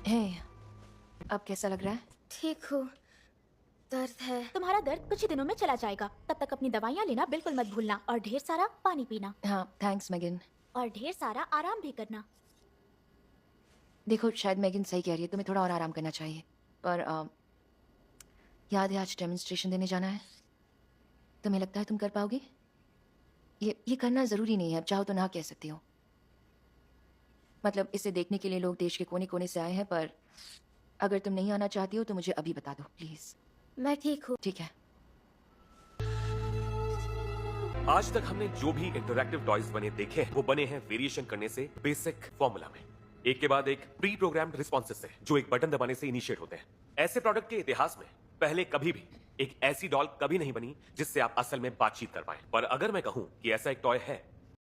हे, अब कैसा लग रहा है? ठीक हूँ, दर्द है। तुम्हारा दर्द कुछ ही दिनों में चला जाएगा। तब तक अपनी दवाइयाँ लेना बिल्कुल मत भूलना और ढेर सारा पानी पीना हाँ, थैंक्स मेगन। और ढेर सारा आराम भी करना। देखो, शायद मेगन सही कह रही है, तुम्हें थोड़ा और आराम करना चाहिए। पर याद है आज डेमोन्स्ट्रेशन देने जाना है? तुम्हें लगता है तुम कर पाओगी? ये करना ज़रूरी नहीं है, अब चाहो तो ना कह सकती हो। मतलब इसे देखने के लिए लोग देश के कोने कोने से आए हैं, पर अगर तुम नहीं आना चाहती हो तो मुझे अभी बता दो प्लीज़। मैं ठीक हूँ। ठीक है। आज तक हमने जो भी इंटरैक्टिव टॉयज बने देखे हैं, वो बने हैं वेरिएशन करने से बेसिक फॉर्मूला में, एक के बाद एक प्री प्रोग्राम्ड रिस्पॉन्सेस से, जो एक बटन दबाने से इनिशिएट होते हैं। ऐसे प्रोडक्ट के इतिहास में पहले कभी भी एक ऐसी डॉल कभी नहीं बनी जिससे आप असल में बातचीत कर पाए। पर अगर मैं कहूं कि ऐसा एक टॉय है